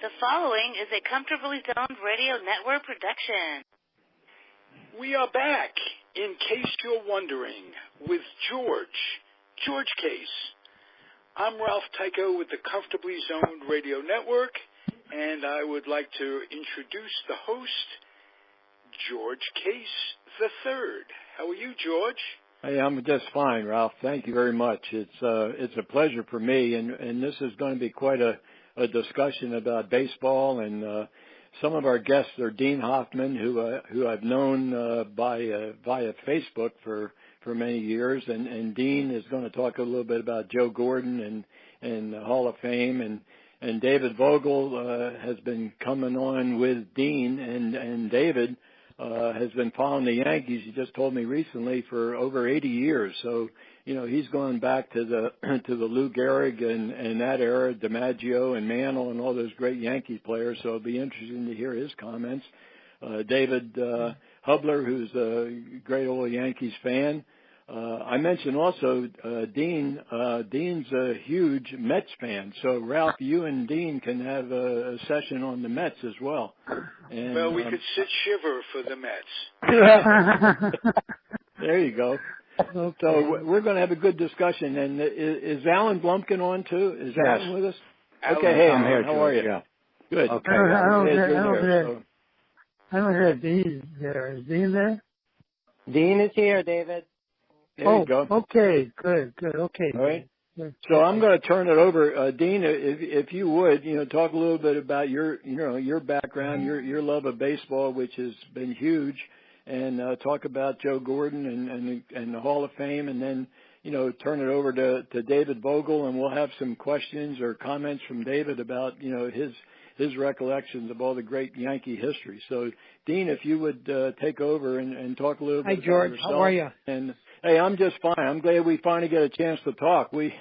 The following is a Comfortably Zoned Radio Network production. We are back, in case you're wondering, with George Case. I'm Ralph Tyko with the Comfortably Zoned Radio Network, and I would like to introduce the host, George Case III. How are you, George? Hey, I'm just fine, Ralph. Thank you very much. It's a pleasure for me, and this is going to be quite a discussion about baseball. And some of our guests are Dean Hoffman, who I've known via Facebook for many years, and Dean is going to talk a little bit about Joe Gordon and the Hall of Fame, and David Vogel has been coming on with Dean, and David has been following the Yankees, he just told me recently, for over 80 years. So, you know, he's going back to the Lou Gehrig and that era, DiMaggio and Mantle and all those great Yankees players. So it'll be interesting to hear his comments. David Hubler, who's a great old Yankees fan. I mentioned also Dean. Dean's a huge Mets fan. So, Ralph, you and Dean can have a session on the Mets as well. And, well, we could sit shiver for the Mets. There you go. Okay. So we're going to have a good discussion. And is Alan Blumkin on, too? Is Alan with us? Alan, okay, hey, I'm here, how are you? Yeah. Good. Okay. I don't hear Dean there. Is Dean there? Dean is here, David. There you go. Okay, good, okay. All right. So I'm going to turn it over, Dean, if you would, talk a little bit about your background, your love of baseball, which has been huge, and talk about Joe Gordon and the Hall of Fame, and then, turn it over to David Vogel, and we'll have some questions or comments from David about, his recollections of all the great Yankee history. So, Dean, if you would take over and talk a little bit about yourself. Hi, George. How are you? And hey, I'm just fine. I'm glad we finally get a chance to talk. We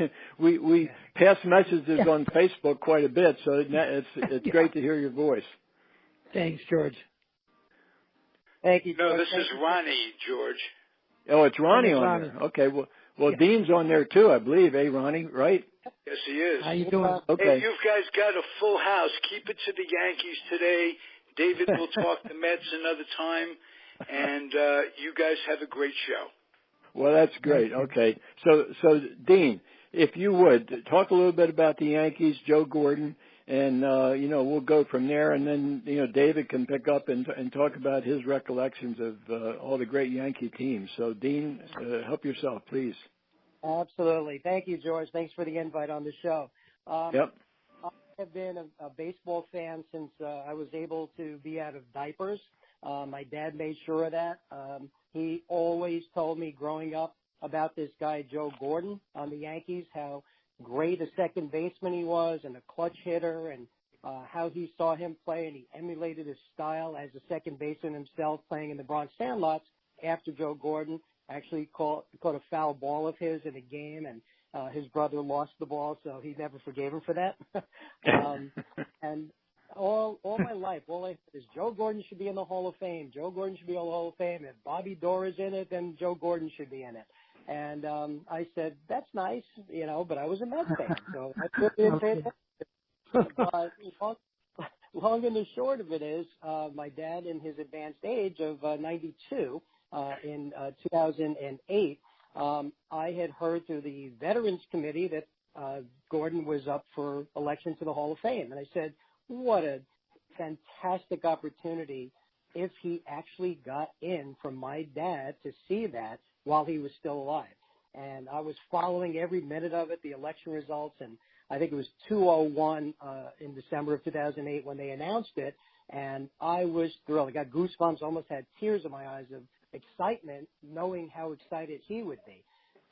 pass messages on Facebook quite a bit, so it's great to hear your voice. Thanks, George. Thank you, No, George. this is Ronnie, George. Oh, it's Ronnie on there. Okay, well, Dean's on there too, I believe, Ronnie, right? Yes, he is. How you doing? Okay. Hey, you guys got a full house. Keep it to the Yankees today. David will talk the Mets another time, and you guys have a great show. Well, that's great. Okay. So Dean, if you would, talk a little bit about the Yankees, Joe Gordon, and, we'll go from there. And then, David can pick up and talk about his recollections of all the great Yankee teams. So, Dean, help yourself, please. Absolutely. Thank you, George. Thanks for the invite on the show. Yep. I have been a baseball fan since I was able to be out of diapers. My dad made sure of that. He always told me growing up about this guy, Joe Gordon, on the Yankees, how great a second baseman he was and a clutch hitter, and how he saw him play, and he emulated his style as a second baseman himself, playing in the Bronx Sandlots after Joe Gordon actually caught a foul ball of his in a game, and his brother lost the ball, so he never forgave him for that. And all my life, all I said is Joe Gordon should be in the Hall of Fame. Joe Gordon should be in the Hall of Fame. If Bobby Dorr is in it, then Joe Gordon should be in it. And I said, that's nice, but I was a Mets fan, so I didn't pay attention. But long and the short of it is, my dad, in his advanced age of 92, in 2008, I had heard through the Veterans Committee that Gordon was up for election to the Hall of Fame. And I said, what a fantastic opportunity if he actually got in from my dad to see that while he was still alive. And I was following every minute of it, the election results, and I think it was 201 in December of 2008 when they announced it, and I was thrilled. I got goosebumps, almost had tears in my eyes of excitement, knowing how excited he would be.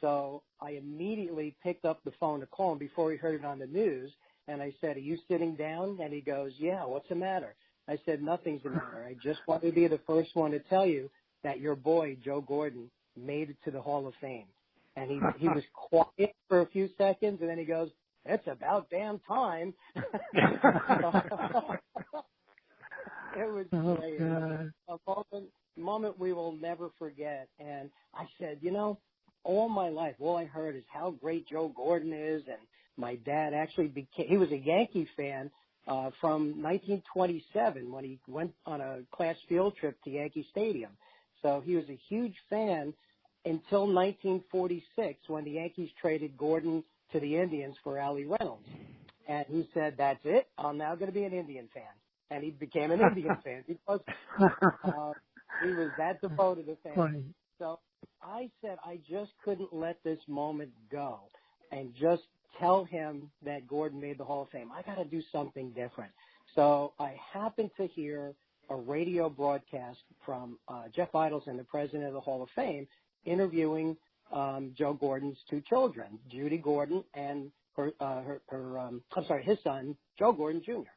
So I immediately picked up the phone to call him before he heard it on the news, and I said, are you sitting down? And he goes, yeah, what's the matter? I said, nothing's the matter. I just want to be the first one to tell you that your boy, Joe Gordon, made it to the Hall of Fame. And he was quiet for a few seconds, and then he goes, it's about damn time. It was great. A moment we will never forget. And I said, all my life, all I heard is how great Joe Gordon is, and my dad actually he was a Yankee fan, from 1927 when he went on a class field trip to Yankee Stadium. So he was a huge fan until 1946 when the Yankees traded Gordon to the Indians for Allie Reynolds. And he said, that's it, I'm now going to be an Indian fan. And he became an Indian fan because he was that devoted a fan. Funny. So I said I just couldn't let this moment go and just tell him that Gordon made the Hall of Fame. I got to do something different. So I happened to hear a radio broadcast from Jeff Idelson, the president of the Hall of Fame, interviewing Joe Gordon's two children, Judy Gordon and his son, Joe Gordon Jr.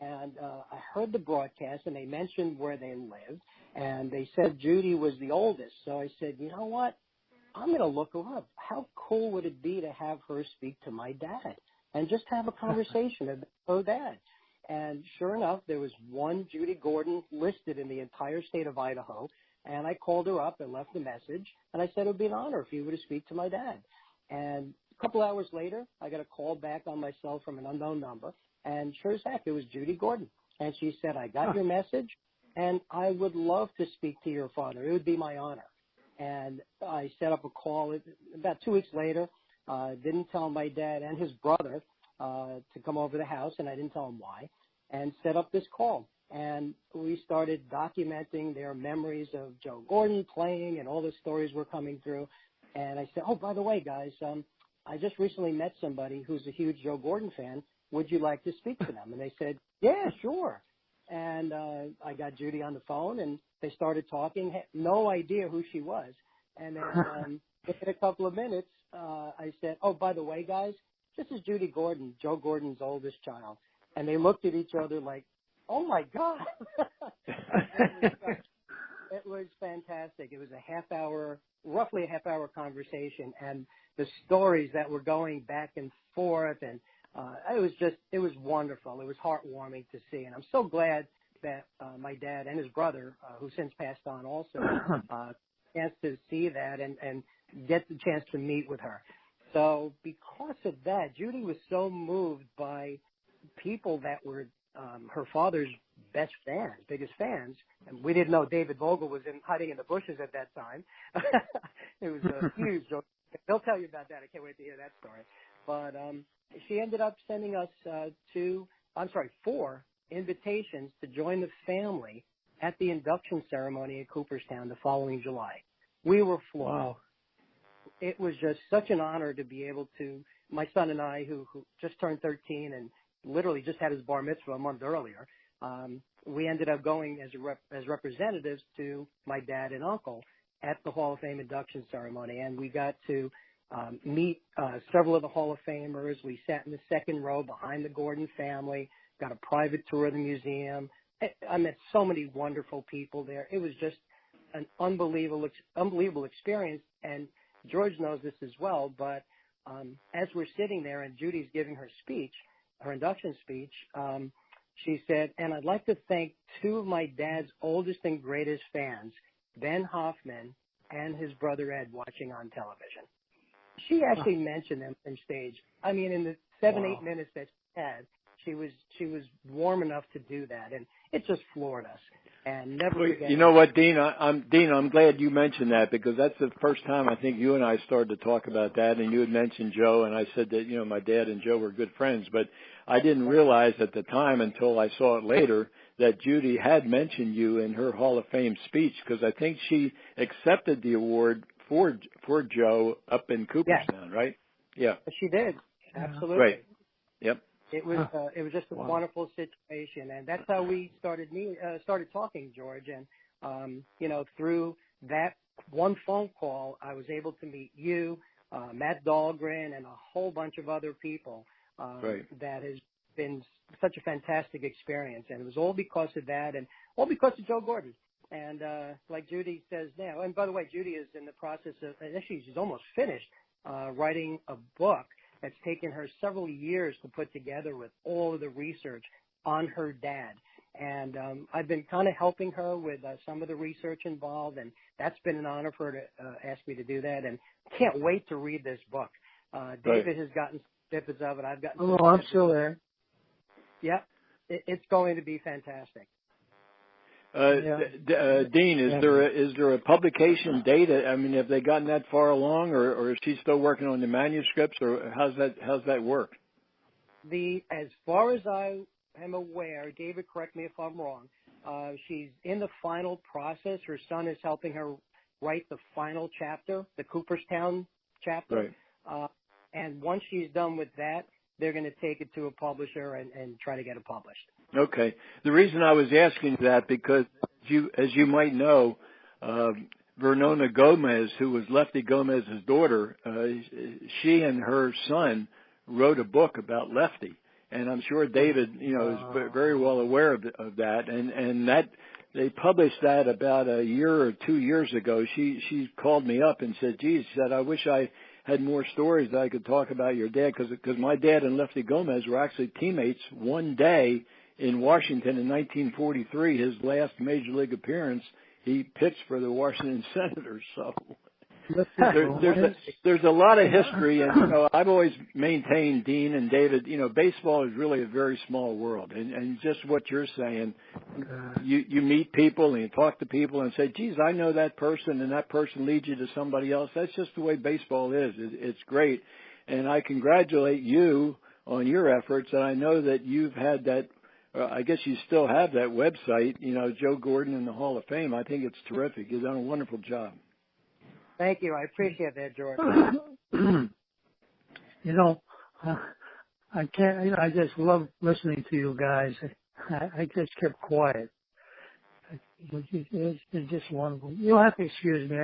And I heard the broadcast, and they mentioned where they lived, and they said Judy was the oldest. So I said, you know what? I'm going to look her up. How cool would it be to have her speak to my dad and just have a conversation about her dad? And sure enough, there was one Judy Gordon listed in the entire state of Idaho, and I called her up and left a message, and I said it would be an honor if you were to speak to my dad. And a couple hours later, I got a call back on my cell from an unknown number, and sure as heck, it was Judy Gordon. And she said, I got your message, and I would love to speak to your father. It would be my honor. And I set up a call about 2 weeks later. Didn't tell my dad and his brother to come over to the house, and I didn't tell him why, and set up this call. And we started documenting their memories of Joe Gordon playing, and all the stories were coming through. And I said, oh, by the way, guys, I just recently met somebody who's a huge Joe Gordon fan. Would you like to speak to them? And they said, yeah, sure. And I got Judy on the phone, and they started talking. Had no idea who she was. And then within a couple of minutes, I said, oh, by the way, guys, this is Judy Gordon, Joe Gordon's oldest child. And they looked at each other like, oh, my God. It was fantastic. It was roughly a half-hour conversation, and the stories that were going back and forth, and it was wonderful. It was heartwarming to see, and I'm so glad that my dad and his brother, who since passed on also, chance to see that and get the chance to meet with her. So because of that, Judy was so moved by people that were her father's best fans, biggest fans, and we didn't know David Vogel was hiding in the bushes at that time. It was a huge joke. They'll tell you about that. I can't wait to hear that story. But she ended up sending us 4 invitations to join the family at the induction ceremony in Cooperstown the following July. We were floored. Wow. It was just such an honor to be able to, my son and I, who just turned 13 and literally just had his bar mitzvah a month earlier, we ended up going as representatives to my dad and uncle at the Hall of Fame induction ceremony, and we got to meet several of the Hall of Famers. We sat in the second row behind the Gordon family, got a private tour of the museum. I met so many wonderful people there. It was just an unbelievable experience, and George knows this as well, but as we're sitting there and Judy's giving her speech, her induction speech, she said, and I'd like to thank 2 of my dad's oldest and greatest fans, Ben Hoffman and his brother Ed, watching on television. She actually mentioned them on stage. I mean, in the 7-8 minutes that she had, she was warm enough to do that, and it just floored us. And never again. You know what, Dean? I'm glad you mentioned that, because that's the first time I think you and I started to talk about that. And you had mentioned Joe, and I said that my dad and Joe were good friends, but I didn't realize at the time until I saw it later that Judy had mentioned you in her Hall of Fame speech, because I think she accepted the award for Joe up in Cooperstown, right? Yeah, she did. Absolutely. Right. Yep. It was just a wonderful situation, and that's how we started talking, George. And through that one phone call, I was able to meet you, Matt Dahlgren, and a whole bunch of other people. That has been such a fantastic experience, and it was all because of that, and all because of Joe Gordon. And like Judy says now, and by the way, Judy is in the process of, actually she's almost finished writing a book that's taken her several years to put together with all of the research on her dad. And I've been kind of helping her with some of the research involved, and that's been an honor for her to ask me to do that. And can't wait to read this book. David has gotten snippets of it. I've gotten I'm still there. Yeah. it's going to be fantastic. Dean, is there a publication date? I mean, have they gotten that far along, or is she still working on the manuscripts, or how's that work? As far as I am aware, David, correct me if I'm wrong, she's in the final process. Her son is helping her write the final chapter, the Cooperstown chapter. Right. And once she's done with that, they're going to take it to a publisher and try to get it published. Okay. The reason I was asking that because, as you might know, Vernona Gomez, who was Lefty Gomez's daughter, she and her son wrote a book about Lefty, and I'm sure David, is very well aware of that. And that they published that about a year or 2 years ago. She called me up and said, "Geez," she said, "I wish I had more stories that I could talk about your dad, because my dad and Lefty Gomez were actually teammates one day in Washington in 1943. His last major league appearance, he pitched for the Washington Senators." So there's a lot of history, and I've always maintained, Dean and David, baseball is really a very small world, and just what you're saying, you meet people and you talk to people and say, "Geez, I know that person," and that person leads you to somebody else. That's just the way baseball is. It's great, and I congratulate you on your efforts, and I know that you've had that. I guess you still have that website, Joe Gordon in the Hall of Fame. I think it's terrific. You've done a wonderful job. Thank you. I appreciate that, George. I can't. I just love listening to you guys. I just kept quiet. It's been just wonderful. You'll have to excuse me.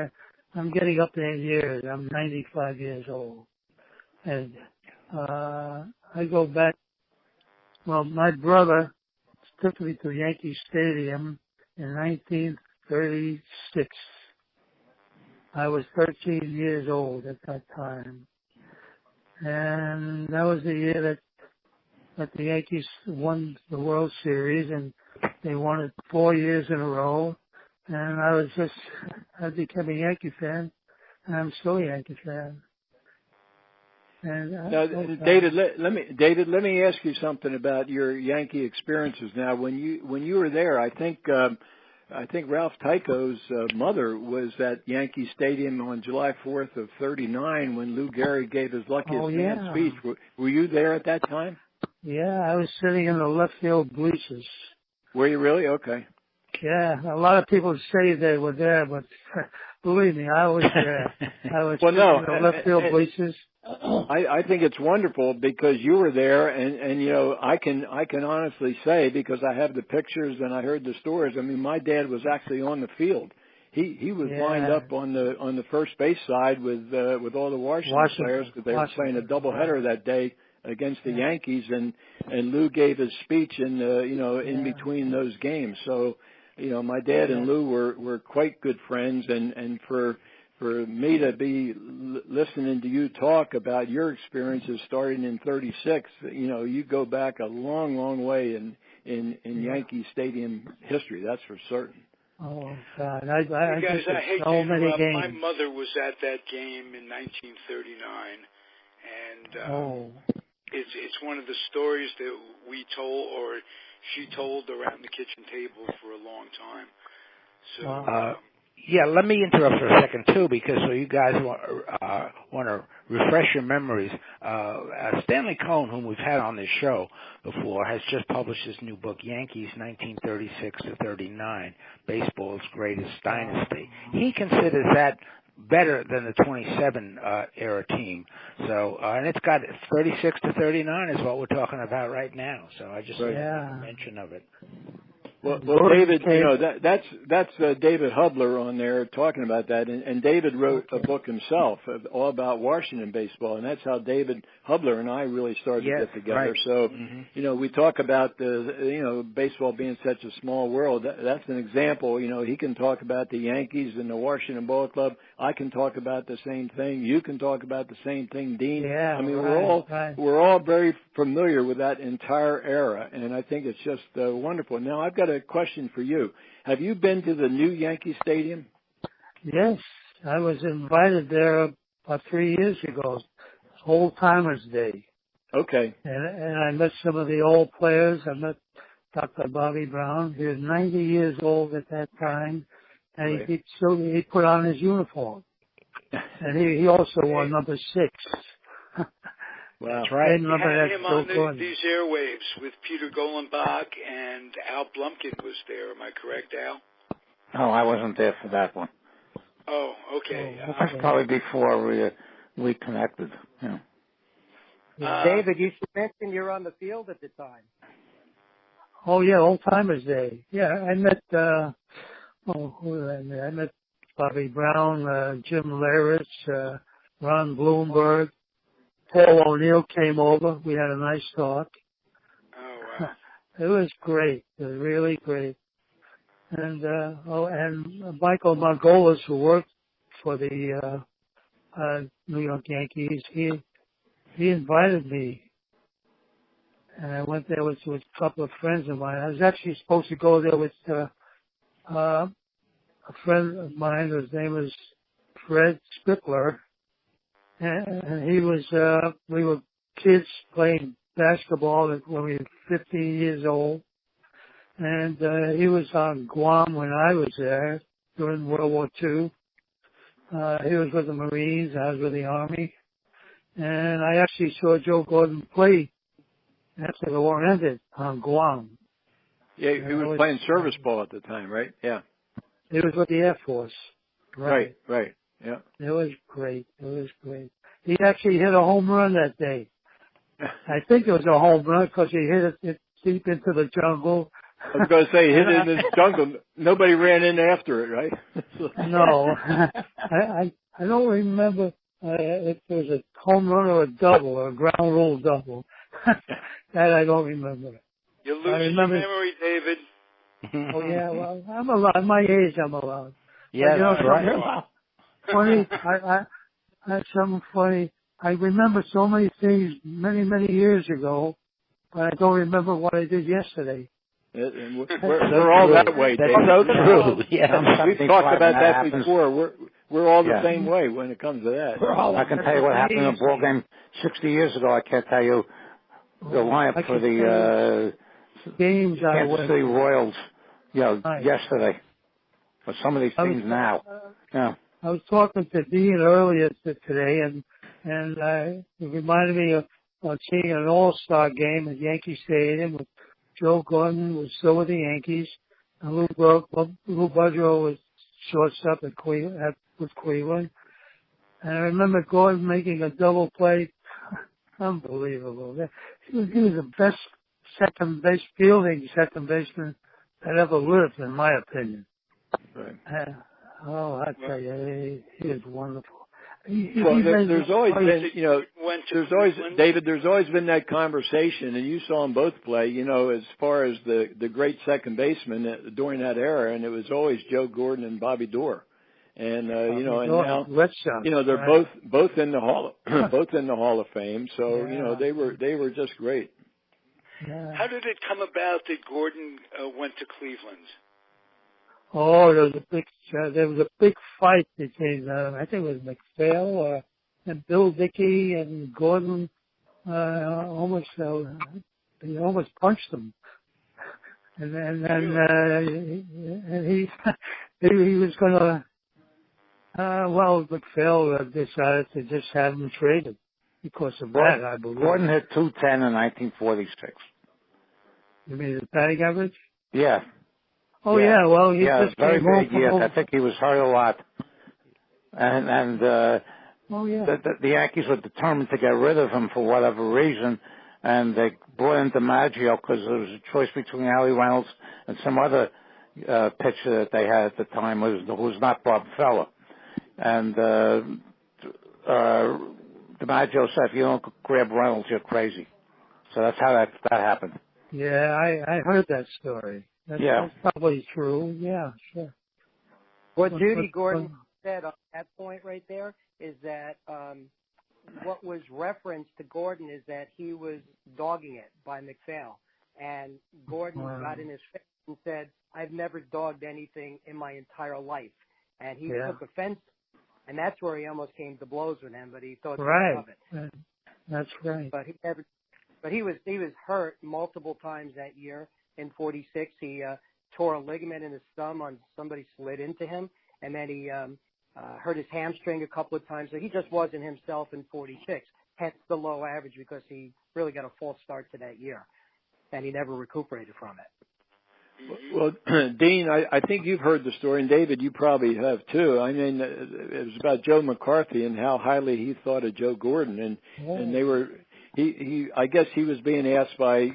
I'm getting up there in years. I'm 95 years old, and I go back. Well, my brother took me to Yankee Stadium in 1936. I was 13 years old at that time. And that was the year that the Yankees won the World Series, and they won it 4 years in a row. And I became a Yankee fan, and I'm still a Yankee fan. And now, David, let me ask you something about your Yankee experiences. Now, when you were there, I think Ralph Tyko's mother was at Yankee Stadium on July 4th of '39 when Lou Gehrig gave his luckiest man speech. Were you there at that time? Yeah, I was sitting in the left field bleachers. Were you really? Okay. Yeah, a lot of people say they were there, but believe me, I was there. I was in the left field bleachers. I think it's wonderful because you were there, and I can honestly say, because I have the pictures and I heard the stories. I mean, my dad was actually on the field. He was lined up on the first base side with all the Washington players, because they were playing a doubleheader that day against the Yankees, and Lou gave his speech in between those games. So my dad and Lou were quite good friends, and for me to be listening to you talk about your experiences starting in '36, you go back a long, long way in Yankee Stadium history. That's for certain. Oh God! I hate so to many interrupt. games. My mother was at that game in 1939, and it's one of the stories that we told, or she told, around the kitchen table for a long time. So. Yeah, let me interrupt for a second, too, because so you guys want to refresh your memories. Stanley Cohen, whom we've had on this show before, has just published his new book, Yankees 1936 to 39, Baseball's Greatest Dynasty. He considers that better than the 27 era team. So, and it's got 36 to 39 is what we're talking about right now. So I just made a mention of it. Well, David, that's David Hubler on there talking about that, and David wrote a book himself all about Washington baseball, and that's how David Hubler and I really started to get together. Right. So, we talk about baseball being such a small world. That's an example. He can talk about the Yankees and the Washington Ball Club. I can talk about the same thing. You can talk about the same thing, Dean. Yeah, I mean, we're all very familiar with that entire era, and I think it's just wonderful. Now, I've got a question for you. Have you been to the new Yankee Stadium? Yes, I was invited there about 3 years ago, Old Timers Day. Okay. And I met some of the old players. I met Dr. Bobby Brown. He was 90 years old at that time, and Right. he put on his uniform. And he also won number 6. Wow. That's right. You had him on these airwaves with Peter Golenbach, and Al Blumkin was there. Am I correct, Al? Oh, I wasn't there for that one. Oh, okay. That's probably before we connected. Yeah. David, you should mention you're on the field at the time. Oh yeah, Old Timers Day. Yeah, I met who did I met? I met Bobby Brown, Jim Laris, Ron Bloomberg, Paul O'Neill came over. We had a nice talk. Oh wow. It was great. It was really great. And and Michael Margolis, who worked for the New York Yankees, he invited me. And I went there with a couple of friends of mine. I was actually supposed to go there with a friend of mine. His name was Fred Spickler. And he was, we were kids playing basketball when we were 15 years old. And he was on Guam when I was there during World War II. He was with the Marines. I was with the Army. And I actually saw Joe Gordon play after the war ended on Guam. Yeah, he was playing service ball at the time, right? Yeah. He was with the Air Force. Right. Yeah. It was great. He actually hit a home run that day. I think it was a home run because he hit it deep into the jungle. I was going to say, hit it in the jungle. Nobody ran in after it, right? No. I don't remember if it was a home run or a double or a ground rule double. That I don't remember. You're losing your memory, David. Oh yeah, well, I'm allowed. At my age, I'm allowed. Yeah, but, that's right. Funny, that's something funny. I remember so many things many years ago, but I don't remember what I did yesterday. We're all that way, Dave. That's so true. Yeah, we've talked about that before. We're all the same way when it comes to that. I can tell you what happened in a ball game 60 years ago. I can't tell you the lineup for the games Kansas City Royals, yesterday. But some of these things now. Yeah. I was talking to Dean earlier today, and it reminded me of seeing an all-star game at Yankee Stadium with Joe Gordon was still with the Yankees, and Lou Boudreau was shortstop with Cleveland. And I remember Gordon making a double play. Unbelievable. He was the best second baseman that ever lived, in my opinion. Right. I tell you, he is wonderful. There's always been, David, there's always been that conversation, and you saw them both play, as far as the great second baseman during that era, and it was always Joe Gordon and Bobby Doerr. And, and now, they're both in the Hall of Fame. So, they were just great. Yeah. How did it come about that Gordon went to Cleveland? Oh, there was a big fight between I think it was McPhail and Bill Dickey and Gordon. He almost punched him, and he was gonna. McPhail decided to just have him traded because of that. I believe Gordon hit 210 in 1946. You mean the batting average? Yeah. Oh yeah, well he just very came home big year. I think he was hurt a lot, and the Yankees were determined to get rid of him for whatever reason, and they brought in DiMaggio because there was a choice between Allie Reynolds and some other pitcher that they had at the time who was not Bob Feller, and DiMaggio said, "If you don't grab Reynolds, you're crazy." So that's how that happened. Yeah, I heard that story. That's probably true. Yeah, sure. What Judy Gordon said on that point right there is that what was referenced to Gordon is that he was dogging it by McPhail. And Gordon got in his face and said, "I've never dogged anything in my entire life." And he took offense. And that's where he almost came to blows with him, but he thought of it. That's right. But he never. But he was hurt multiple times that year in '46. He tore a ligament in his thumb on somebody slid into him, and then he hurt his hamstring a couple of times. So he just wasn't himself in '46. Hence the low average, because he really got a false start to that year, and he never recuperated from it. Well, Dean, I think you've heard the story, and David, you probably have too. I mean, it was about Joe McCarthy and how highly he thought of Joe Gordon, and they were. I guess he was being asked by,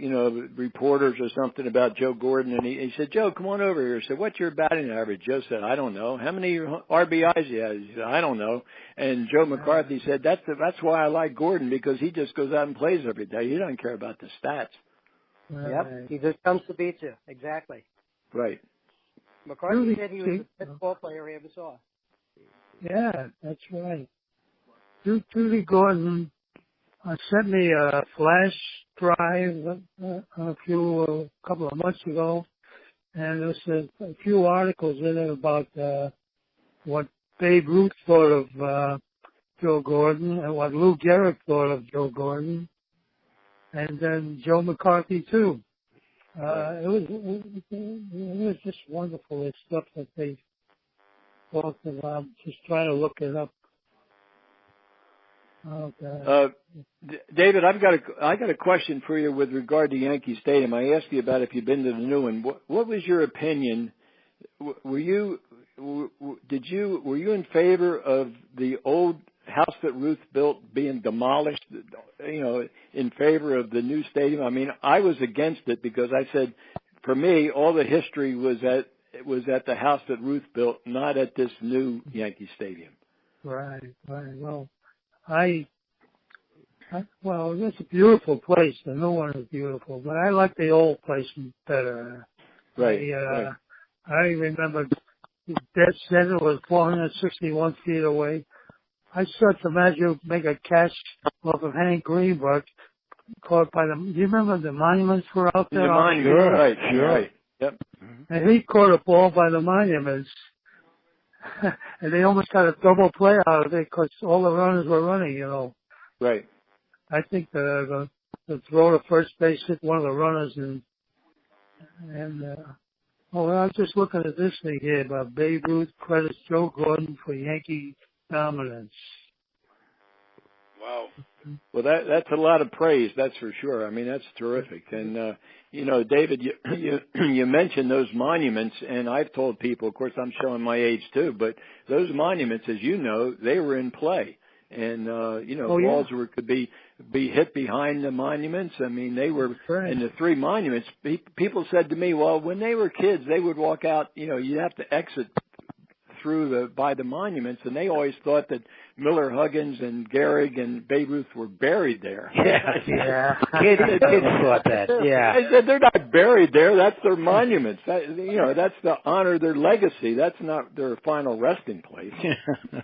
reporters or something about Joe Gordon, and he said, Joe, come on over here. He said, what's your batting average? Joe said, I don't know. How many RBIs you have? He said, I don't know. And Joe McCarthy said, that's why I like Gordon, because he just goes out and plays every day. He doesn't care about the stats. Yep, he just comes to beat you. Exactly. Right. McCarthy said he was the best ball player he ever saw. Yeah, that's right. Judy Gordon sent me a flash drive a couple of months ago, and there was a few articles in it about what Babe Ruth thought of Joe Gordon and what Lou Gehrig thought of Joe Gordon, and then Joe McCarthy too. It was just wonderful, the stuff that they talked about. Just trying to look it up. David, I got a question for you with regard to Yankee Stadium. I asked you about if you've been to the new one. What was your opinion? Were you in favor of the old house that Ruth built being demolished, in favor of the new stadium? I mean, I was against it because I said, for me, all the history was at the house that Ruth built, not at this new Yankee Stadium. Right. Well, it's a beautiful place. The new one is beautiful, but I like the old place better. Right. I remember the dead center was 461 feet away. I saw DiMaggio make a catch off of Hank Greenberg, caught by do you remember the monuments were out there? The monuments, right, sure. Right. Yep. And he caught a ball by the monuments. And they almost got a double play out of it because all the runners were running, Right. I think the throw to first base hit one of the runners, and I was just looking at this thing here about Babe Ruth credits Joe Gordon for Yankee dominance. Wow. Well, that's a lot of praise, that's for sure. I mean, that's terrific. And, David, you mentioned those monuments, and I've told people, of course, I'm showing my age too, but those monuments, as you know, they were in play. And, balls could be hit behind the monuments. I mean, they were in the three monuments. People said to me, well, when they were kids, they would walk out, you'd have to exit by the monuments, and they always thought that Miller, Huggins, and Gherig and Babe Ruth were buried there. Yeah. Kids thought that. Yeah. They said they're not buried there. That's their monuments. That's to honor their legacy. That's not their final resting place.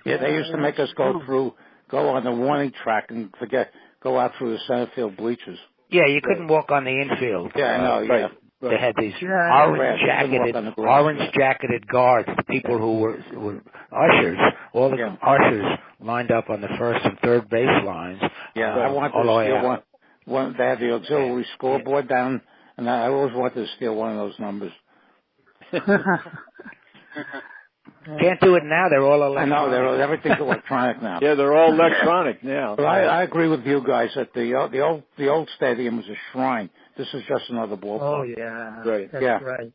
Yeah, they used to make us go on the warning track and go out through the center field bleachers. Yeah, you couldn't walk on the infield. Yeah, I know. Yeah. Right. They had these orange jacketed guards, the people who were ushers. All the ushers lined up on the first and third base lines. Yeah, I wanted to steal one. They had the auxiliary scoreboard down, and I always wanted to steal one of those numbers. Can't do it now. They're all electronic. I know. Everything's electronic now. Yeah, they're all electronic now. But I agree with you guys that the old stadium was a shrine. This is just another ballpark. Oh, yeah. Right. That's right.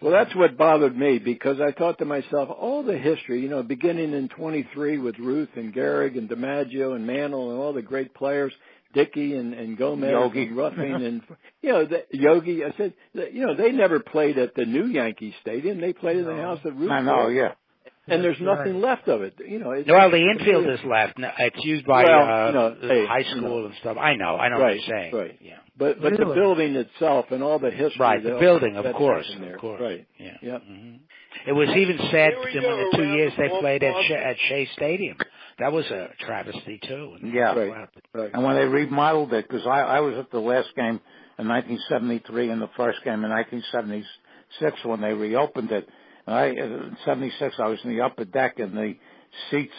Well, that's what bothered me, because I thought to myself, all the history, beginning in 23 with Ruth and Gehrig and DiMaggio and Mantle and all the great players, Dickey and Gomez Yogi. and Ruffing and, Yogi. I said, they never played at the new Yankee Stadium. They played in the house of Ruth. I know, yeah. And there's nothing left of it. Well, the infield is left. It's used by high school and stuff. I know what you're saying. Right. Yeah. But the building itself and all the history. Right, the building, of course. Right. Yeah. Yep. Mm-hmm. It was even said when the 2 years they played at Shea Stadium. That was a travesty, too. Yeah. Right. And when they remodeled it, because I was at the last game in 1973 and the first game in 1976 when they reopened it. In 76, I was in the upper deck, and the seats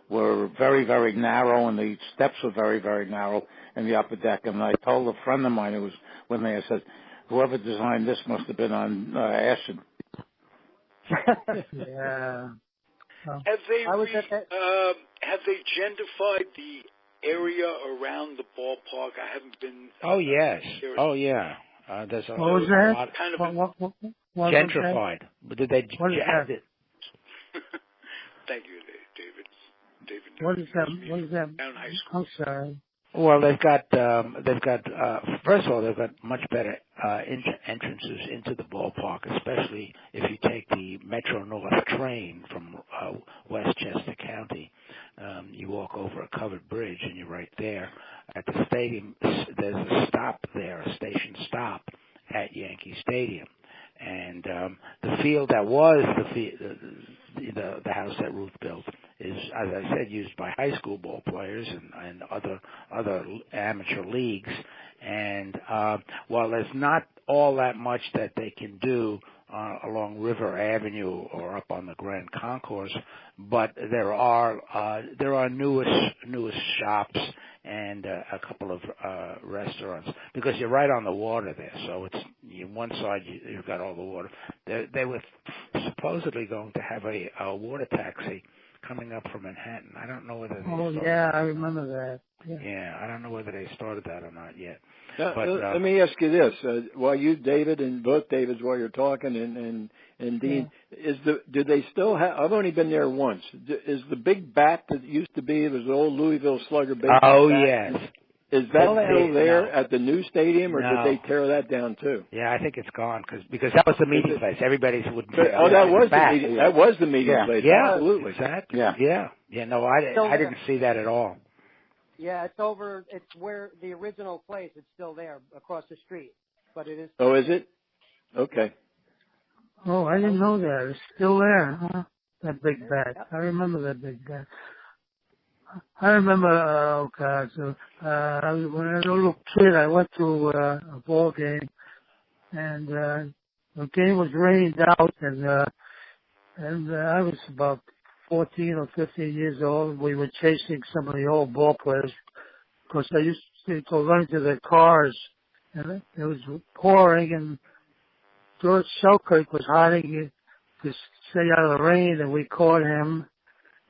were very, very narrow, and the steps were very, very narrow in the upper deck. And I told a friend of mine who was with me, I said, whoever designed this must have been on acid. Yeah. Have they gentrified the area around the ballpark? I haven't been. Oh yes. Oh yeah. There's a what was that? Lot kind of what gentrified. But did they? What is that? Thank you, David. David. What is that? What is that? Down high school. I'm sorry. Well, they've got first of all, they've got much better entrances into the ballpark, especially if you take the Metro North train from Westchester County. You walk over a covered bridge and you're right there at the stadium. There's a stop there, a station stop at Yankee Stadium, and the field that was the house that Ruth built is, as I said, used by high school ball players and other amateur leagues. And while there's not all that much that they can do along River Avenue or up on the Grand Concourse, but there are newest shops and a couple of restaurants, because you're right on the water there. So it's one side you've got all the water. They were supposedly going to have a water taxi coming up from Manhattan. I don't know whether they started I remember that. Yeah, I don't know whether they started that or not yet. But, let me ask you this: while you, David, and both Davids, while you're talking, and Dean, do they still have? I've only been there once. Is the big bat that used to be? It was the old Louisville Slugger baseball Oh bat, yes. Is that still there at the new stadium, or did they tear that down too? Yeah, I think it's gone because that was the meeting place. Everybody would. That was the meeting. That was the meeting place. Yeah, absolutely. Exactly. Yeah. No, I didn't see that at all. Yeah, it's over. It's where the original place. It's still there across the street, but it is. Oh, is it? Okay. Oh, I didn't know that. It's still there, huh? That big bat. I remember that big bat. I remember, when I was a little kid, I went to a ball game, and the game was rained out, and I was about 14 or 15 years old. We were chasing some of the old ball players, because they used to go run to their cars, and it was pouring, and George Selkirk was hiding to stay out of the rain, and we caught him,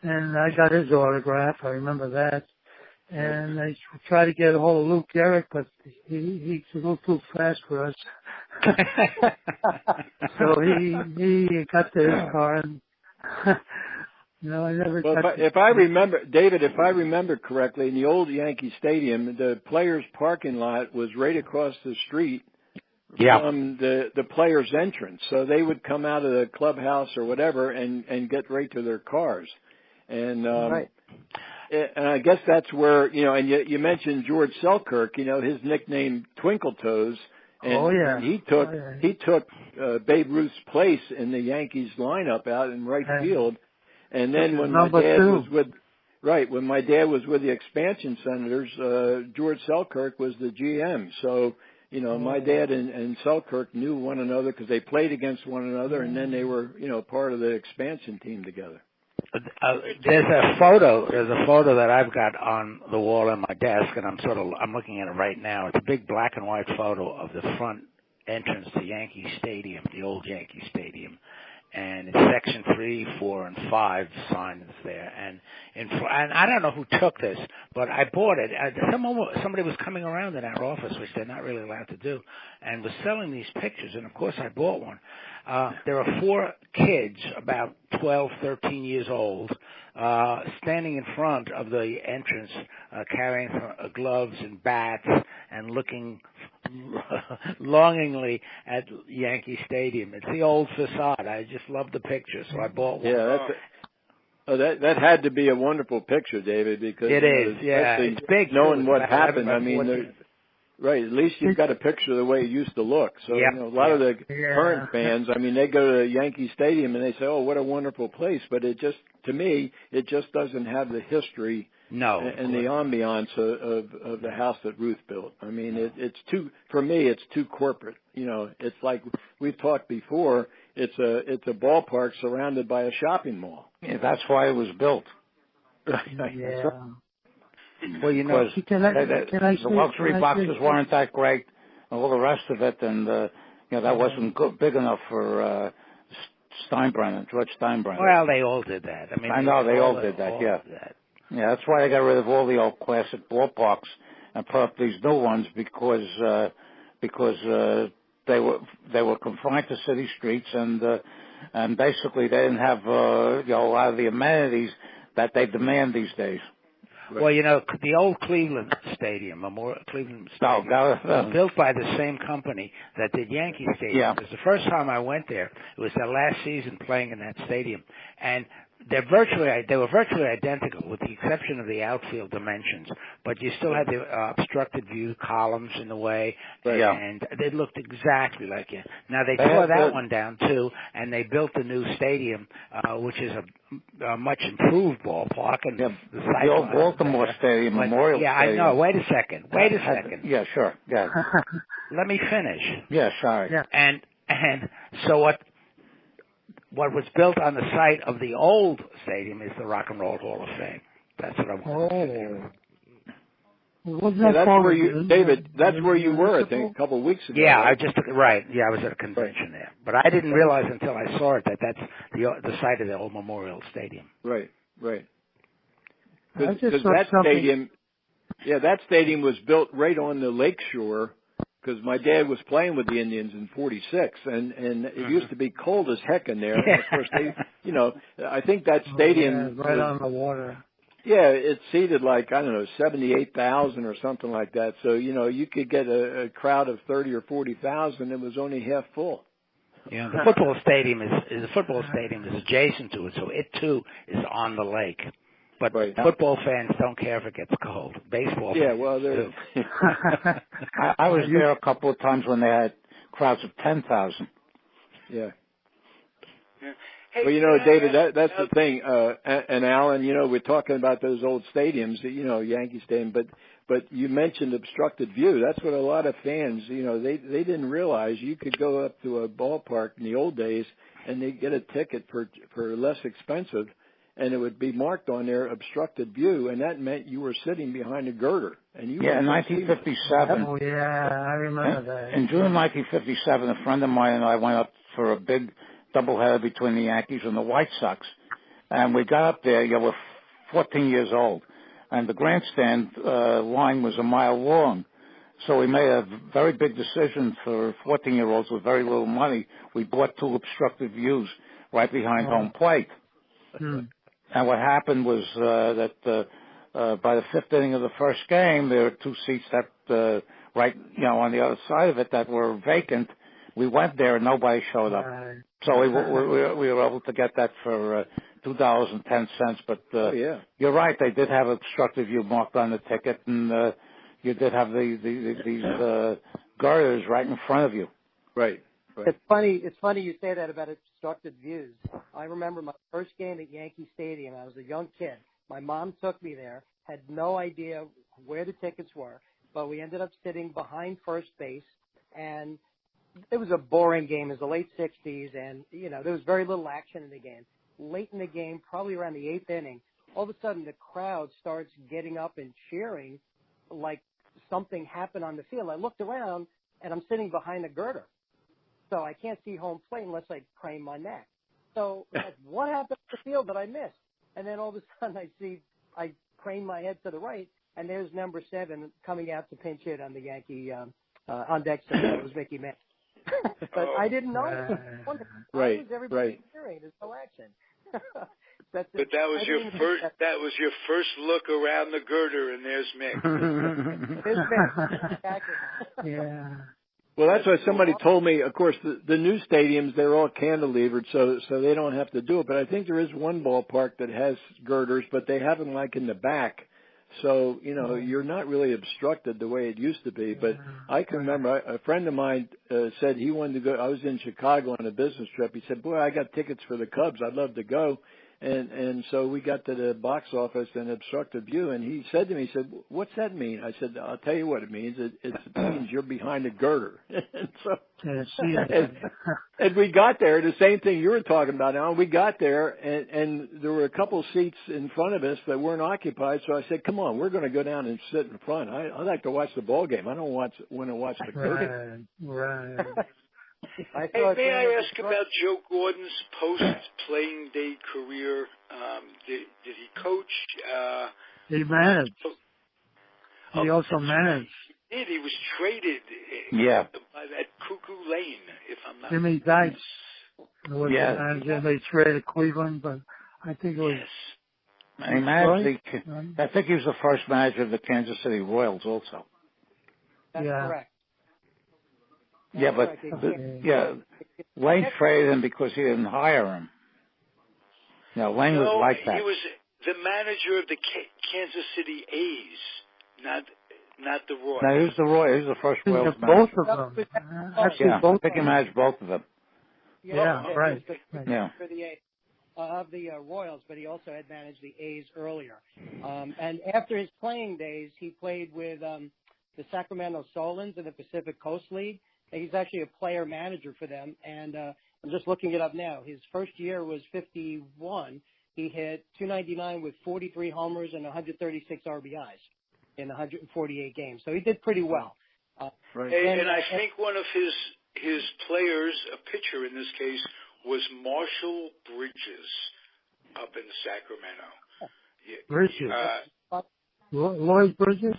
and I got his autograph. I remember that. And I tried to get a hold of Luke Gherig, but he's a little too fast for us. So he got to his car, and I never. Well, if I remember, David, if I remember correctly, in the old Yankee Stadium, the players' parking lot was right across the street from the players' entrance. So they would come out of the clubhouse or whatever and get right to their cars. And right. And I guess that's where, and you mentioned George Selkirk, his nickname Twinkle Toes. And he took Babe Ruth's place in the Yankees lineup out in right field. And then when my dad was with the expansion Senators, George Selkirk was the GM. So, my dad and Selkirk knew one another because they played against one another, and then they were, part of the expansion team together. There's a photo that I've got on the wall on my desk, and I'm looking at it right now. It's a big black and white photo of the front entrance to Yankee Stadium, the old Yankee Stadium. And it's section 3, 4, and 5 signs there. And I don't know who took this, but I bought it. Somebody was coming around in our office, which they're not really allowed to do, and was selling these pictures. And of course, I bought one. There are 4 kids, about 12, 13 years old, standing in front of the entrance, carrying gloves and bats and looking longingly at Yankee Stadium. It's the old facade. I just love the picture, so I bought one. Yeah, that had to be a wonderful picture, David, because it is. Yeah, it's big. Knowing what happened, I mean, right. At least you've got a picture of the way it used to look. So a lot of the current fans, I mean, they go to Yankee Stadium and they say, "Oh, what a wonderful place," but it just doesn't have the history. No, and the ambiance of the house that Ruth built. I mean, it's too corporate. It's like we've talked before. It's a ballpark surrounded by a shopping mall. Yeah, that's why it was built. Yeah. Well, you know, the luxury boxes weren't that great, and all the rest of it, and that wasn't big enough for George Steinbrenner. Well, they all did that. I mean, I know they all did that. Yeah, that's why they got rid of all the old classic ballparks and put up these new ones because they were confined to city streets and basically they didn't have a lot of the amenities that they demand these days. Well, the old Cleveland Stadium, Cleveland Stadium, was built by the same company that did Yankee Stadium. Yeah. Because the first time I went there, it was their last season playing in that stadium, and they were virtually identical, with the exception of the outfield dimensions. But you still had the obstructed view columns in the way, and they looked exactly like it. Now they tore that one down too, and they built the new stadium, which is a much improved ballpark. And the old Baltimore Stadium, Memorial Stadium. I know. Wait a second. Yeah, sure. Yeah. Let me finish. Yeah, sorry. Yeah. And so what was built on the site of the old stadium is the Rock and Roll Hall of Fame. That's what I want to say. Wasn't that where you, David? That's where you were, I think, a couple of weeks ago. Yeah, right? I was at a convention there, but I didn't realize until I saw it that that's the site of the old Memorial Stadium. Right. Because that stadium was built right on the lake shore. Because my dad was playing with the Indians in '46, and it used to be cold as heck in there. And of course, I think that stadium right on the water. Yeah, it seated 78,000 or something like that. So you could get a crowd of 30 or 40,000. It was only half full. Yeah, the football stadium is adjacent to it, so it too is on the lake. But football fans don't care if it gets cold. Baseball fans do. I was there a couple of times when they had crowds of 10,000. Yeah. Hey, well, David, that's the thing. And Alan, we're talking about those old stadiums, Yankee Stadium, but you mentioned obstructed view. That's what a lot of fans, they didn't realize you could go up to a ballpark in the old days and they get a ticket for less expensive. And it would be marked on there, obstructed view, and that meant you were sitting behind a girder. And in 1957. Oh, yeah, I remember that. In June 1957, a friend of mine and I went up for a big doubleheader between the Yankees and the White Sox. And we got up there, we're 14 years old, and the grandstand line was a mile long. So we made a very big decision for 14-year-olds with very little money. We bought 2 obstructed views right behind home plate. And what happened was that by the 5th inning of the first game, there were 2 seats that on the other side of it that were vacant. We went there and nobody showed up. So we were able to get that for $2.10. But you're right, they did have obstructive view marked on the ticket, and you did have these girders right in front of you. Right. It's funny you say that about obstructed views. I remember my first game at Yankee Stadium. I was a young kid. My mom took me there, had no idea where the tickets were, but we ended up sitting behind first base, and it was a boring game. It was the late 60s, and, there was very little action in the game. Late in the game, probably around the 8th inning, all of a sudden the crowd starts getting up and cheering like something happened on the field. I looked around, and I'm sitting behind a girder. So I can't see home plate unless I crane my neck. So what happened to the field that I missed? And then all of a sudden I crane my head to the right, and there's number 7 coming out to pinch hit on the Yankee on deck. So it was Mickey Mantle. But I didn't know. Why was everybody cheering? There's no action. But that was your first look around the girder, and there's Mick. There's Mick. Exactly. Yeah. Well, that's what somebody told me. Of course, the new stadiums, they're all cantilevered, so they don't have to do it. But I think there is one ballpark that has girders, but they have them in the back. So, you're not really obstructed the way it used to be. But I can remember a friend of mine said he wanted to go. I was in Chicago on a business trip. He said, boy, I got tickets for the Cubs. I'd love to go. And so we got to the box office and obstructed view, and he said to me, he said, "What's that mean?" I said, "I'll tell you what it means. It means you're behind a girder." And so, and we got there, the same thing you were talking about now. We got there, and there were a couple seats in front of us that weren't occupied, so I said, "Come on, we're going to go down and sit in front. I like to watch the ball game. I don't want to watch the girder." Right. Hey, may I ask about Joe Gordon's post-playing day career? Did he coach? He managed. He also managed. He did. He was traded by that Cuckoo Lane, if I'm not Jimmy Dykes was the manager. They traded Cleveland, but I think it was... He managed I think he was the first manager of the Kansas City Royals also. That's correct. Yeah, but Lane traded him because he didn't hire him. No, Lane was like that. He was the manager of the Kansas City A's, not the Royals. No, he was the Royals. He was the first Royals manager. Both of them. Actually, I think he managed both of them. Right. For the of the Royals, but he also had managed the A's earlier. And after his playing days, he played with the Sacramento Solons in the Pacific Coast League. He's actually a player manager for them, and I'm just looking it up now. His first year was 51. He hit .299 with 43 homers and 136 RBIs in 148 games. So he did pretty well. And I think one of his players, a pitcher in this case, was Marshall Bridges up in Sacramento. Bridges. Lloyd Bridges?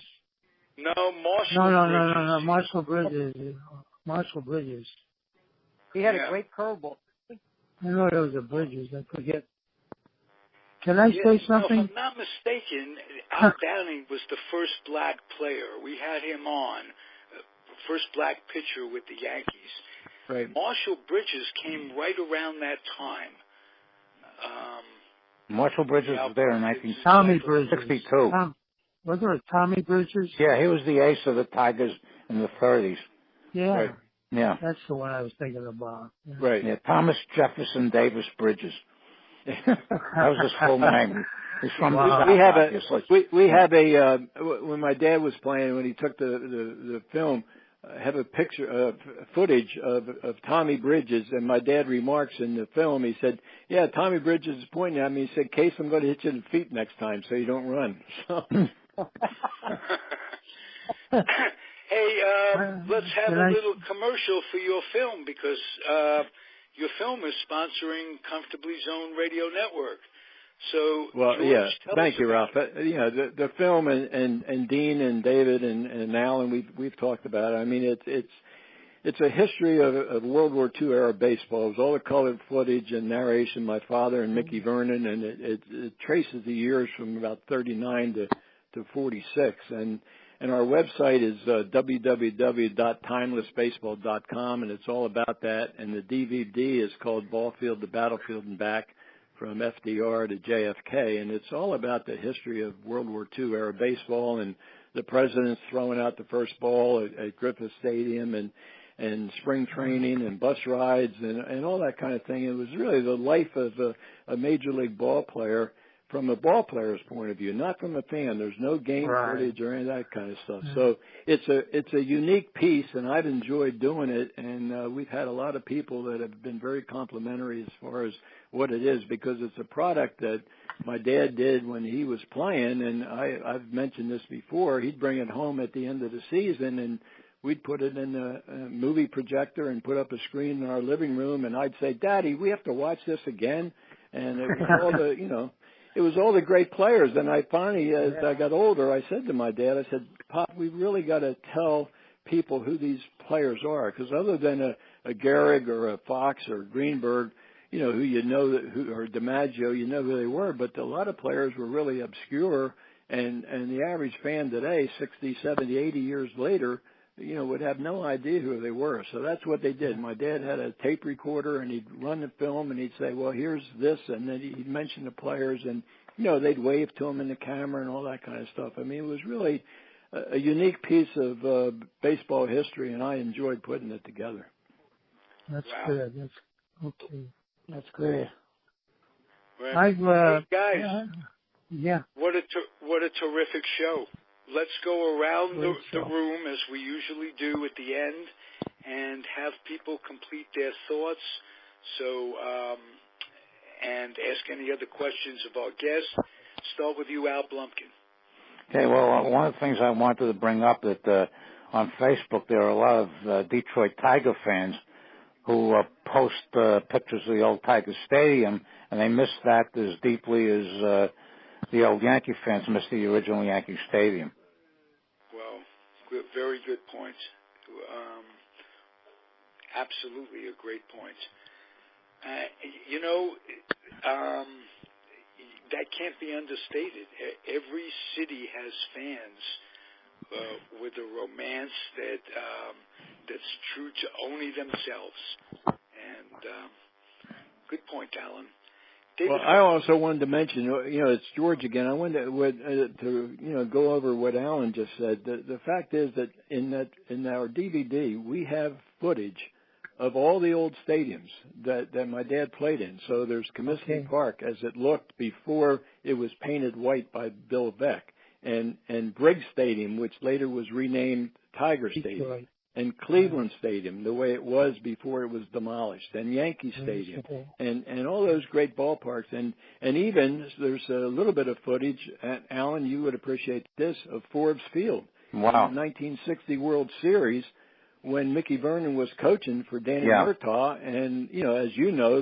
No, Marshall Bridges. No. Marshall Bridges. Marshall Bridges. He had a great curveball. I know there was a Bridges. I forget. Can I say something? If I'm not mistaken, Al Downing was the first black player. We had him on, first black pitcher with the Yankees. Right. Marshall Bridges came right around that time. Marshall Bridges was there in 1962. Tommy Bridges. Was there a Tommy Bridges? Yeah, he was the ace of the Tigers in the 30s. Yeah. Right. Yeah. That's the one I was thinking about. Yeah. Right. Yeah, Thomas Jefferson Davis Bridges. That was his full name. He's from we have a when my dad was playing, when he took the film, have a picture footage of Tommy Bridges, and my dad remarks in the film, he said, "Yeah, Tommy Bridges is pointing at me. He said, Case, I'm going to hit you in the feet next time so you don't run." So. Hey, let's have a little commercial for your film, because your film is sponsoring Comfortably Zoned Radio Network. So, George, thank you, Ralph. The film and Dean and David and Alan, we've talked about it. I mean, it's a history of World War II era baseball. It was all the colored footage and narration. My father and Mickey Vernon, and it traces the years from about 39 to 46. And our website is www.timelessbaseball.com, and it's all about that. And the DVD is called Ballfield to Battlefield and Back, from FDR to JFK, and it's all about the history of World War II era baseball and the presidents throwing out the first ball at Griffith Stadium and spring training and bus rides and all that kind of thing. It was really the life of a major league ball player from a ball player's point of view, not from a fan. There's no game footage or any of that kind of stuff. So it's a unique piece, and I've enjoyed doing it, and we've had a lot of people that have been very complimentary as far as what it is, because it's a product that my dad did when he was playing, and I've mentioned this before. He'd bring it home at the end of the season, and we'd put it in a movie projector and put up a screen in our living room, and I'd say, "Daddy, we have to watch this again." And it was all it was all the great players. And I finally, as I got older, I said to my dad, I said, "Pop, we really got to tell people who these players are, because other than a Gherig or a Fox or Greenberg, who or DiMaggio, who they were, but a lot of players were really obscure, and the average fan today, 60, 70, 80 years later, would have no idea who they were." So that's what they did. My dad had a tape recorder, and he'd run the film, and he'd say, "Well, here's this," and then he'd mention the players, and, they'd wave to them in the camera and all that kind of stuff. I mean, it was really a unique piece of baseball history, and I enjoyed putting it together. That's good. That's okay. That's great. Well, I've hey guys, yeah. what a terrific show. Let's go around the room as we usually do at the end and have people complete their thoughts. So, and ask any other questions of our guests. Start with you, Al Blumkin. Okay, well, one of the things I wanted to bring up that on Facebook there are a lot of Detroit Tiger fans who post pictures of the old Tiger Stadium, and they miss that as deeply as the old Yankee fans miss the original Yankee Stadium. Well, very good point. Absolutely a great point. That can't be understated. Every city has fans with a romance that's true to only themselves. And good point, Alan. David, well, I also wanted to mention, it's George again. I wanted to go over what Alan just said. The fact is that in our DVD we have footage of all the old stadiums that my dad played in. So there's Comiskey Park as it looked before it was painted white by Bill Beck, and Briggs Stadium, which later was renamed Tiger Stadium, and Cleveland Stadium, the way it was before it was demolished, and Yankee Stadium, and all those great ballparks, and even there's a little bit of footage, Alan, you would appreciate this, of Forbes Field. Wow. In the 1960 World Series, when Mickey Vernon was coaching for Danny Murtaugh, and as you know,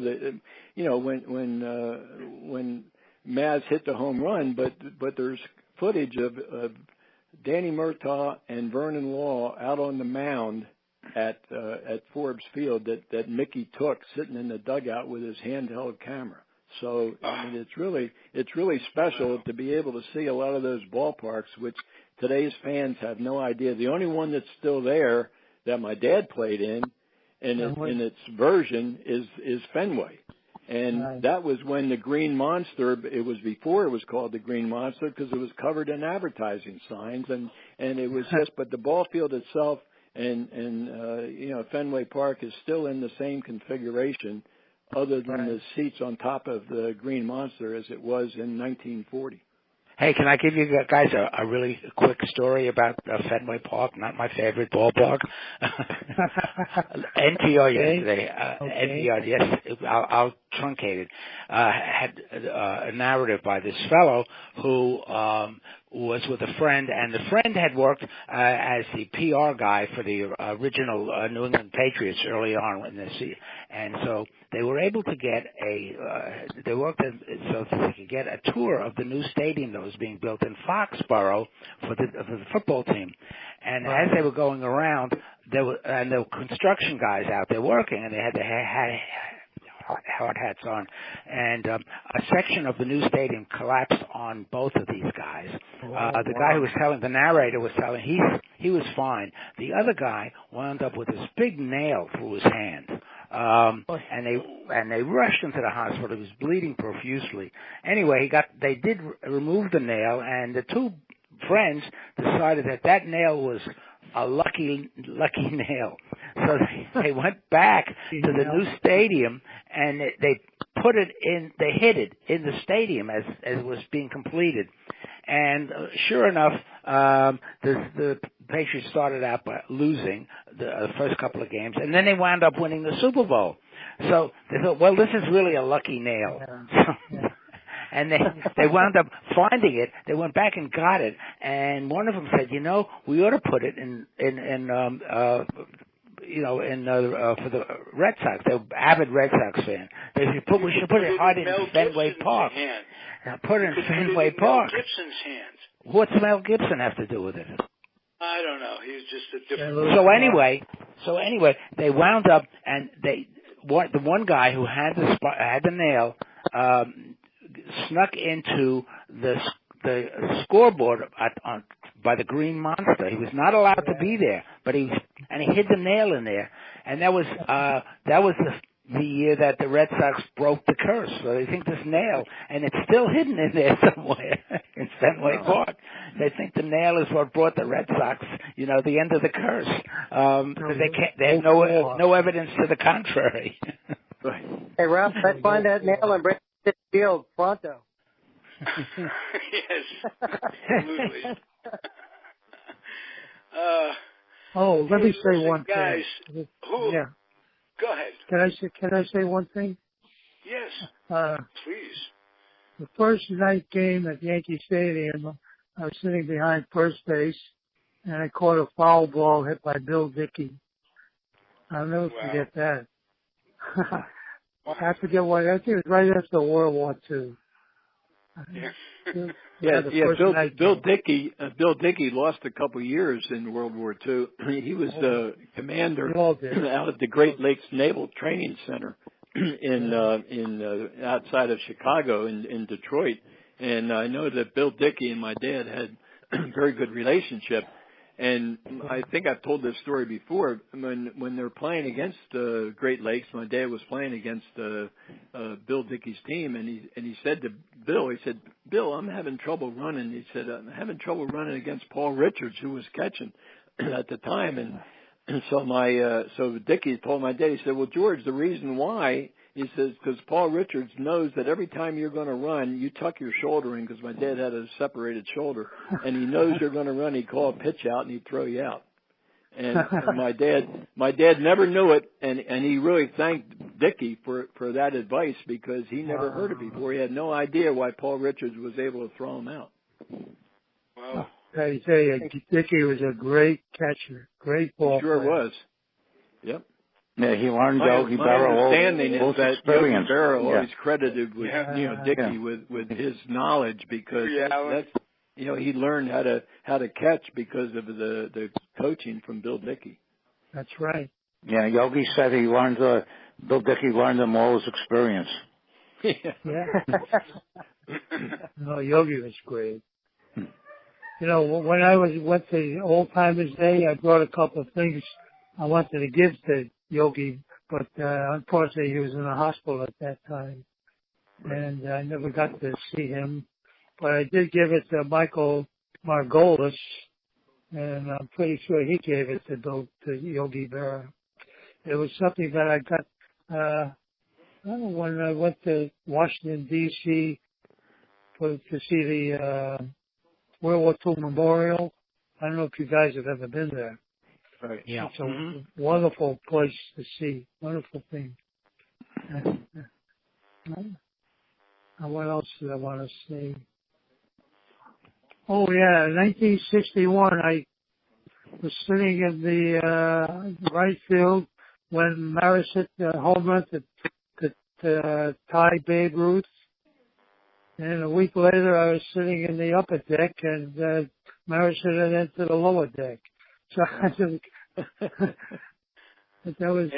when Maz hit the home run, but there's footage of Danny Murtaugh and Vernon Law out on the mound at Forbes Field that Mickey took sitting in the dugout with his handheld camera. So I mean, it's really special to be able to see a lot of those ballparks, which today's fans have no idea. The only one that's still there that my dad played in its version is Fenway. And that was when the Green Monster, it was before it was called the Green Monster because it was covered in advertising signs, and it was but the ball field itself and Fenway Park is still in the same configuration other than the seats on top of the Green Monster as it was in 1940. Hey, can I give you guys a really quick story about Fenway Park? Not my favorite ballpark. NPR yesterday. NPR, yes, I'll truncate it. Had a narrative by this fellow who was with a friend, and the friend had worked as the PR guy for the original New England Patriots early on in the season, and so they were able to get so they could get a tour of the new stadium that was being built in Foxborough for the football team. And as they were going around, there were construction guys out there working, and they had hard hats on, and a section of the new stadium collapsed on both of these guys. The guy who was telling, the narrator was telling, he was fine. The other guy wound up with this big nail through his hand. And they rushed him to the hospital. He was bleeding profusely. Anyway, they did remove the nail, and the two friends decided that nail was a lucky nail. So they went back to the new stadium, and they put it in. They hid it in the stadium as it was being completed. And sure enough, the Patriots started out by losing the first couple of games, and then they wound up winning the Super Bowl. So they thought, well, this is really a lucky nail. And they wound up finding it. They went back and got it, and one of them said, we ought to put it for the Red Sox. They're avid Red Sox fan. We should put it hard in Fenway Park. Put it in Fenway Park. Mel Gibson's hand. What's Mel Gibson have to do with it? I don't know. He's just a different. So anyway, they wound up, and the one guy who had the nail snuck into the scoreboard by the Green Monster. He was not allowed to be there, but he hid the nail in there, and that was the year that the Red Sox broke the curse. So they think this nail, and it's still hidden in there somewhere in Fenway Park. They think the nail is what brought the Red Sox, the end of the curse, because they have no evidence to the contrary. Hey, Ralph, let's find that nail and bring it to Ballfield, pronto. Yes, absolutely. Let me say one guys, thing. Yeah. Go ahead. Can I say one thing? Yes. Please. The first night game at Yankee Stadium, I was sitting behind first base, and I caught a foul ball hit by Bill Dickey. I'll never forget that. I forget what. I think it was right after World War II. Bill Dickey lost a couple of years in World War II. He was the commander out at the Great Lakes Naval Training Center in outside of Chicago in Detroit. And I know that Bill Dickey and my dad had a very good relationship. And I think I've told this story before. When they're playing against the Great Lakes, my dad was playing against Bill Dickey's team, and he said to Bill, Bill, I'm having trouble running. He said, I'm having trouble running against Paul Richards, who was catching at the time. And so Dickey told my dad, he said, well, George, the reason why, he says, because Paul Richards knows that every time you're going to run, you tuck your shoulder in, because my dad had a separated shoulder, and he knows you're going to run. He'd call a pitch out, and he'd throw you out. And my dad never knew it, and he really thanked Dickey for that advice, because he never heard it before. He had no idea why Paul Richards was able to throw him out. Wow. I tell you, Dickey was a great catcher, great ball player. He sure was. Yep. Yeah, he learned Yogi Berra. My understanding is that Yogi Berra always credited with Dickey with his knowledge, because that's he learned how to catch because of the coaching from Bill Dickey. That's right. Yeah, Yogi said Bill Dickey learned him all his experience. Yeah. No, Yogi was great. When I went to Old Timers Day, I brought a couple of things I wanted to give to Yogi, but unfortunately he was in the hospital at that time, and I never got to see him. But I did give it to Michael Margolis, and I'm pretty sure he gave it to Yogi Berra. It was something that I got when I went to Washington D.C. to see the World War II Memorial. I don't know if you guys have ever been there. Right. Yeah. It's a wonderful place to see. Wonderful thing. What else did I want to say? Oh, yeah. In 1961, I was sitting in the right field when Maris hit the home run to tie Babe Ruth. And a week later, I was sitting in the upper deck, and Maris hit it into the lower deck. So that was I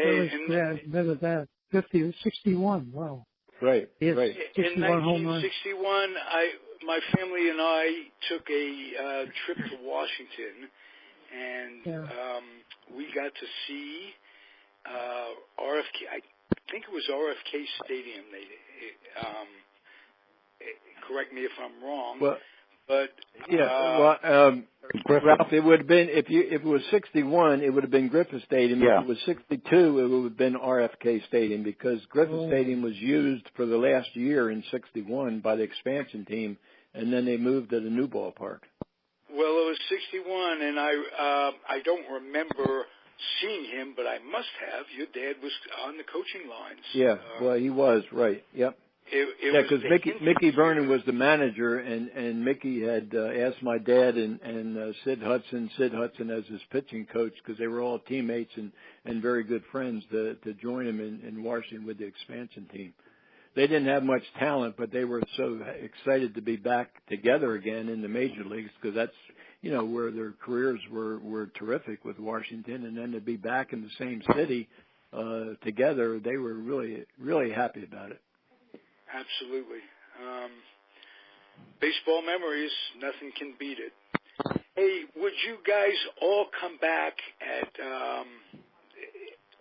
remember that. 61, wow. Right, yes, right. In 1961, my family and I took a trip to Washington, and we got to see RFK. I think it was RFK Stadium. Correct me if I'm wrong. Well, but Ralph, it would have been if it was 61, it would have been Griffith Stadium. Yeah. If it was 62, it would have been RFK Stadium, because Griffith Stadium was used for the last year in 61 by the expansion team, and then they moved to the new ballpark. Well, it was 61, and I don't remember seeing him, but I must have. Your dad was on the coaching lines. Yeah, well, he was, right. Yep. Because Mickey Vernon was the manager, and Mickey had asked my dad and Sid Hudson as his pitching coach, because they were all teammates and very good friends, to join him in Washington with the expansion team. They didn't have much talent, but they were so excited to be back together again in the major leagues, because that's where their careers were terrific with Washington, and then to be back in the same city together, they were really, really happy about it. Absolutely. Baseball memories, nothing can beat it. Hey, would you guys all come back at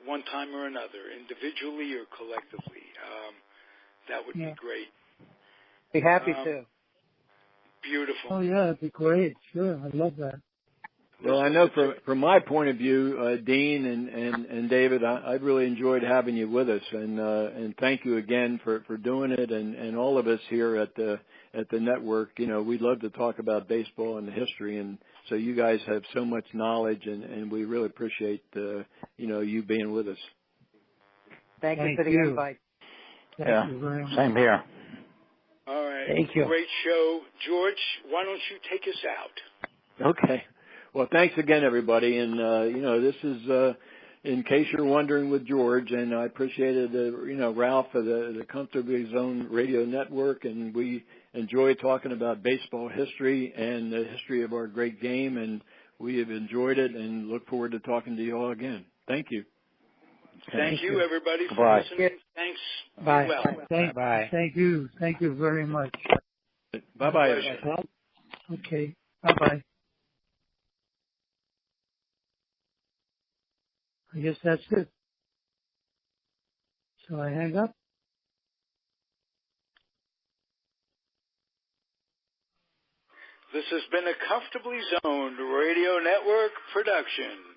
one time or another, individually or collectively? That would be great. Be happy to. Beautiful. Oh, yeah, that'd be great. Sure, I'd love that. Well, I know from my point of view, Dean and David, I've really enjoyed having you with us, and thank you again for doing it, and all of us here at the network. You know, we love to talk about baseball and the history, and so you guys have so much knowledge, and we really appreciate you being with us. Thank you for the invite. Thank you very much. Same here. All right. Thank you. Great show. George, why don't you take us out? Okay. Well, thanks again, everybody. And, this is, in case you're wondering, with George, and I appreciated, Ralph of the Comfortably Zoned Radio Network, and we enjoy talking about baseball history and the history of our great game, and we have enjoyed it and look forward to talking to you all again. Thank you. Thank you, everybody, for Bye. listening. Thanks. Bye. Well. Bye. Thank you. Thank you very much. Bye-bye. Okay. Bye-bye. I guess that's it. Shall I hang up? This has been a Comfortably Zoned Radio Network production.